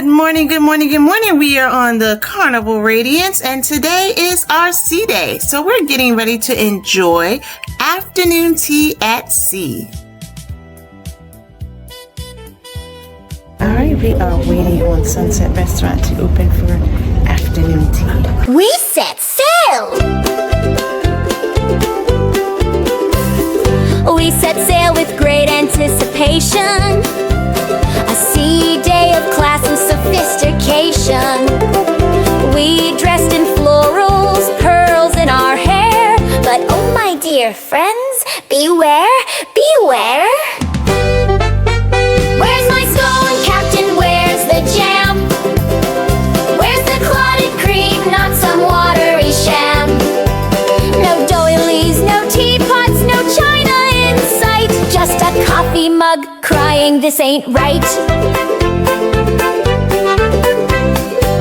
Good morning, good morning, good morning. We are on the Carnival Radiance and today is our sea day. So we're getting ready to enjoy afternoon tea at sea. Alright, we are waiting on Sunset Restaurant to open for afternoon tea. We set sail! We set sail with great anticipation. A sea day of class and sophistication. We dressed in florals, pearls in our hair. But oh my dear friends, beware, beware. Where's my scone, Captain? Where's the jam? Where's the clotted cream? Not some watery sham. No doilies, no teapots, no china in sight. Just a coffee mug crying, this ain't right.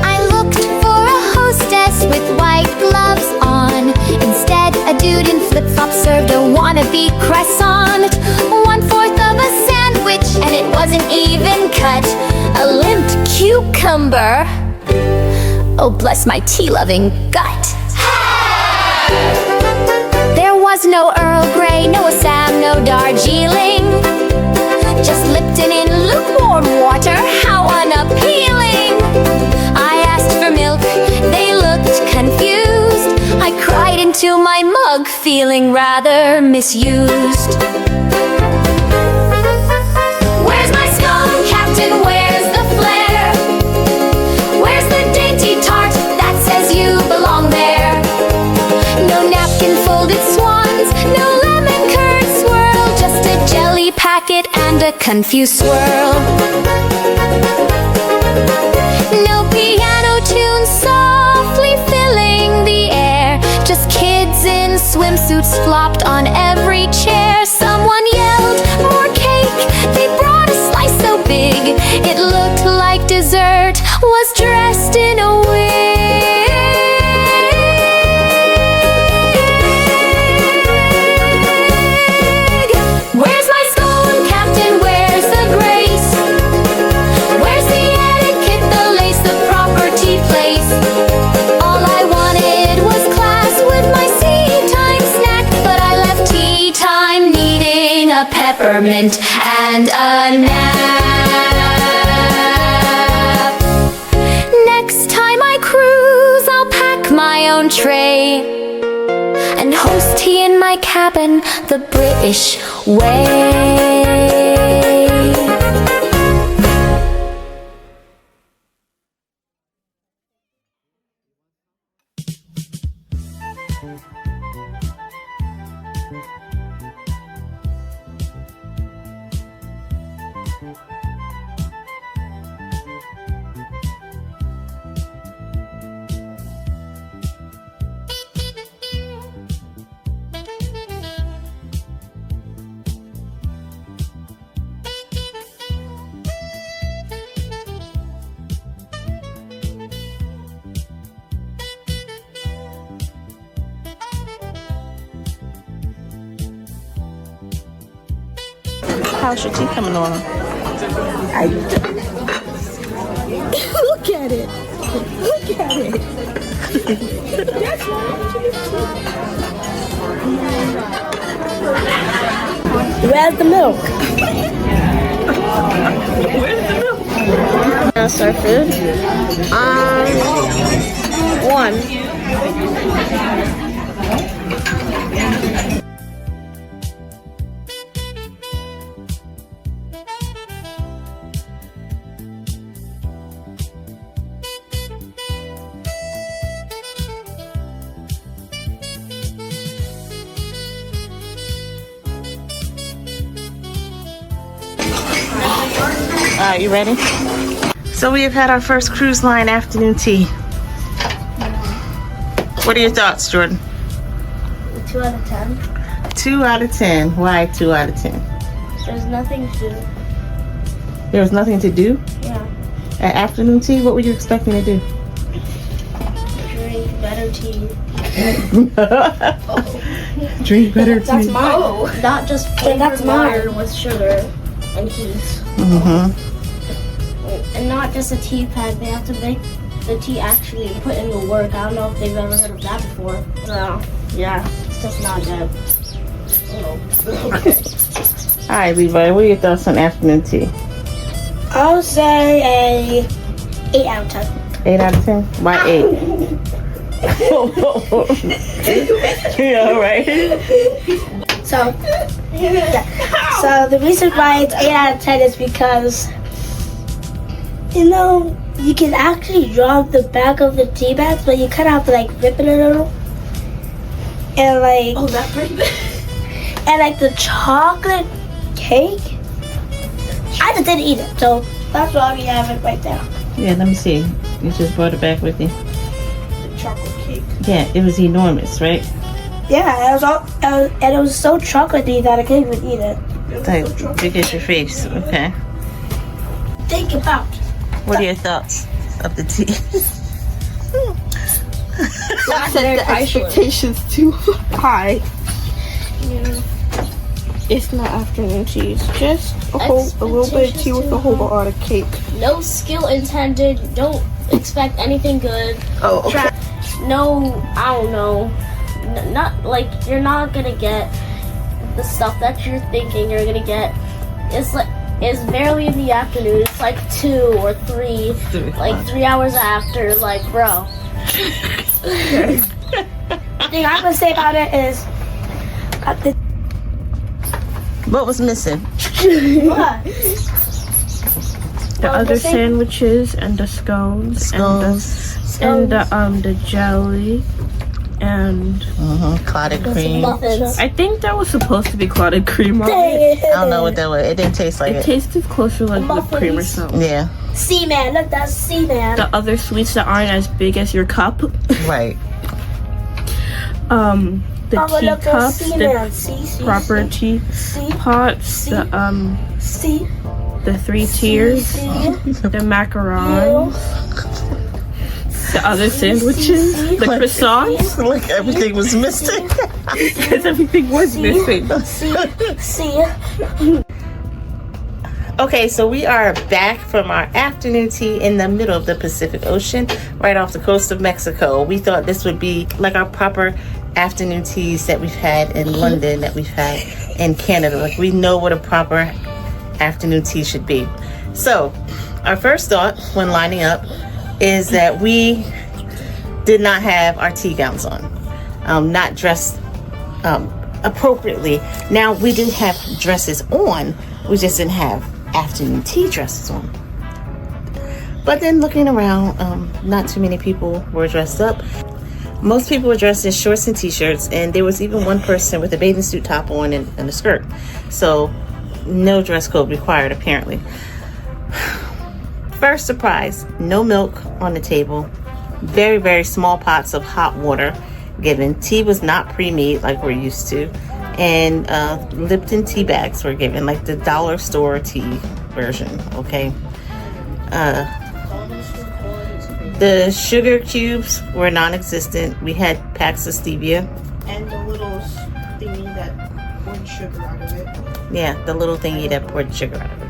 I looked for a hostess with white gloves on. Instead, a dude in flip-flops served a wannabe croissant. 1/4 of a sandwich, and it wasn't even cut. A limped cucumber. Oh, bless my tea-loving gut. There was no Earl Grey, no Assam, no Darjeeling. Just Lipton in lukewarm water, how unappealing. I asked for milk, they looked confused. I cried into my mug, feeling rather misused. Where's my scone, Captain? Where's the flair? Where's the dainty tart that says you belong there? No napkin folded swans, no lemon curd swirl. Just a jelly packet and a confused swirl. No piano tune softly filling the air. Just kids in swimsuits flopped on every chair. Someone yelled, more cake. They brought a slice so big it looked like dessert was dressed in a wig. Where's my scone, Captain? Where's the grace? Where's the etiquette, the lace, the proper tea place? All I wanted was class with my sea time snack, but I left tea time needing a peppermint and a nap. Next time I cruise, I'll pack my own tray and host tea in my cabin the British way. How's your tea coming on? Look at it. Look at it. Where's the milk? Where's the milk? That's our food. One. Alright, you ready? So we have had our first cruise line afternoon tea. What are your thoughts, Jordan? 2 out of 10. 2 out of 10. Why 2 out of 10? There's nothing to do. There was nothing to do Yeah. at afternoon tea? What were you expecting to do? Drink better tea. Drink better tea. That's mine. Oh, not just flavored water with sugar and heat. Mm-hmm. and not just a tea bag. They have to make the tea actually put in the work. I don't know if they've ever heard of that before. So yeah, it's just not good. All right, Levi, what are your thoughts on afternoon tea? I'll say a 8 out of 10. 8 out of 10? Why 8? Yeah, all right. So, yeah. So the reason why it's 8 out of 10 is because, you know, you can actually draw the back of the tea bags, but you kind of have to like rip it a little. And like, Oh, that pretty big. and like the chocolate cake, I just didn't eat it, so that's why we have it right there. Yeah, let me see. You just brought it back with you. The chocolate cake. Yeah, it was enormous, right? Yeah, and it was so chocolatey that I couldn't even eat it. Like, big as your face. Okay. Think about. What are your thoughts of the tea? Set the expectations too high. It's not afternoon tea. It's just a little bit of tea with a whole lot of cake. No skill intended. Don't expect anything good. Oh, okay. No, I don't know. Not like you're not gonna get the stuff that you're thinking you're gonna get. It's barely in the afternoon. It's like 2 or 3, like 3 hours after. Like, bro. The thing I'm gonna say about it is, What was missing? what? The other sandwiches and the scones, and the jelly and Clotted cream. Muffins. I think that was supposed to be clotted cream on it. I don't know what that was. It didn't taste like It it. tasted closer like whipped cream or something. Yeah, Seaman, look, that's Seaman. The other sweets that aren't as big as your cup, right. the Oh, look, there's teacups, Seaman. the See, proper tea see, pots, See? the 3 see, tiers, see, the macarons, the other sandwiches, the croissants, Like everything was missing. because everything was missing. see. Okay, so we are back from our afternoon tea in the middle of the Pacific Ocean, right off the coast of Mexico. We thought this would be like our proper afternoon teas that we've had in London, that we've had in Canada. Like, we know what a proper afternoon tea should be. So our first thought when lining up is that we did not have our tea gowns on, not dressed appropriately. Now, we did have dresses on, we just didn't have afternoon tea dresses on. But then looking around, not too many people were dressed up. Most people were dressed in shorts and t-shirts, and there was even one person with a bathing suit top on and a skirt. So no dress code required, apparently. First surprise, no milk on the table. Very, very small pots of hot water given. Tea was not pre-made like we're used to. And Lipton tea bags were given, like the dollar store tea version, okay? The sugar cubes were non-existent. We had packs of stevia. And the little thingy that poured sugar out of it. Yeah, the little thingy that poured sugar out of it.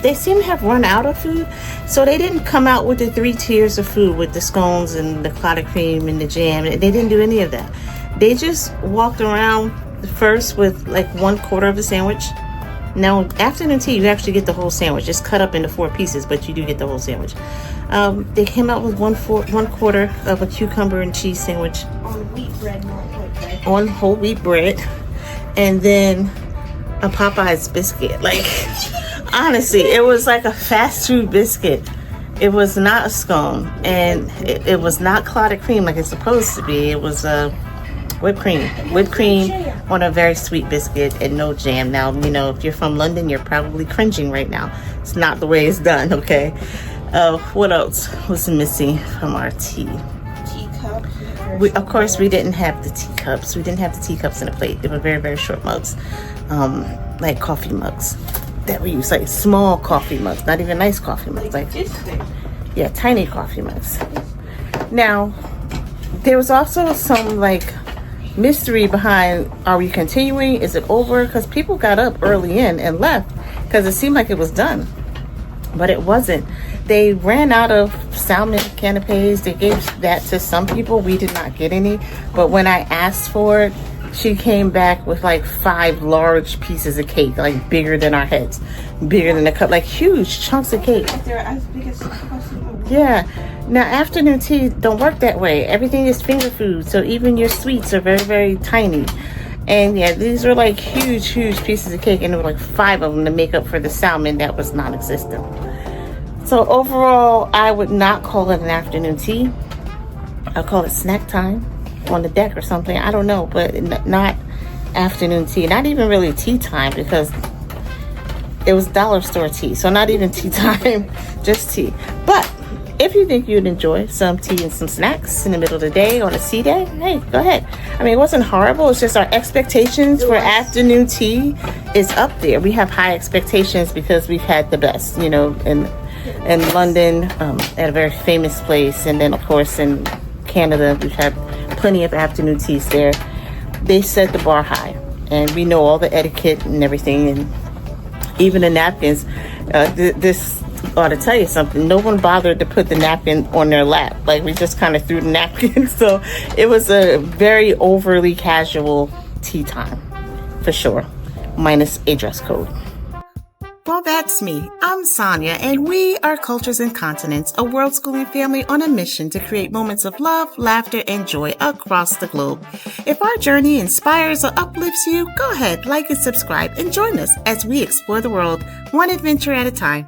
They seem to have run out of food, so they didn't come out with the 3 tiers of food with the scones and the clotted cream and the jam. They didn't do any of that. They just walked around first with like 1/4 of a sandwich. Now, afternoon tea, you actually get the whole sandwich. It's cut up into 4 pieces, but you do get the whole sandwich. They came out with 1/4 of a cucumber and cheese sandwich On wheat bread, not white bread. on whole wheat bread, and then a Popeye's biscuit. Like, honestly, it was like a fast food biscuit. It was not a scone, and it was not clotted cream like it's supposed to be. It was whipped cream on a very sweet biscuit and no jam. Now, you know, if you're from London, you're probably cringing right now. It's not the way it's done, okay? What else was missing from our tea? Teacup. Of course, we didn't have the teacups. We didn't have the teacups in a plate. They were very, very short mugs, like coffee mugs that we use, like small coffee mugs, not even nice coffee mugs, like yeah, tiny coffee mugs. Now, there was also some like mystery behind, are we continuing? Is it over? Because people got up early in and left, because it seemed like it was done, but it wasn't. They ran out of salmon canapes. They gave that to some people. We did not get any, but when I asked for it, she came back with like 5 large pieces of cake, like bigger than our heads, bigger than a cup, like huge chunks of cake. They're as big as supposed to be. Yeah. Now, afternoon tea don't work that way. Everything is finger food, so even your sweets are very, very tiny. And yeah, these were like huge pieces of cake, and there were like 5 of them to make up for the salmon that was non-existent. So overall, I would not call it an afternoon tea. I'll call it snack time on the deck or something. I don't know, but not afternoon tea. Not even really tea time, because it was dollar store tea. So not even tea time, just tea. But if you think you'd enjoy some tea and some snacks in the middle of the day on a sea day, hey, go ahead. I mean, it wasn't horrible. It's just our expectations for afternoon tea is up there. We have high expectations because we've had the best, you know, in London, at a very famous place. And then, of course, in Canada, we've had plenty of afternoon teas there. They set the bar high, and we know all the etiquette and everything, and even the napkins. This ought to tell you something. No one bothered to put the napkin on their lap. Like, we just kind of threw the napkin. So it was a very overly casual tea time, for sure, minus a dress code. Well, that's me. I'm Sonia, and we are Cultures and Continents, a world schooling family on a mission to create moments of love, laughter, and joy across the globe. If our journey inspires or uplifts you, go ahead, like and subscribe, and join us as we explore the world one adventure at a time.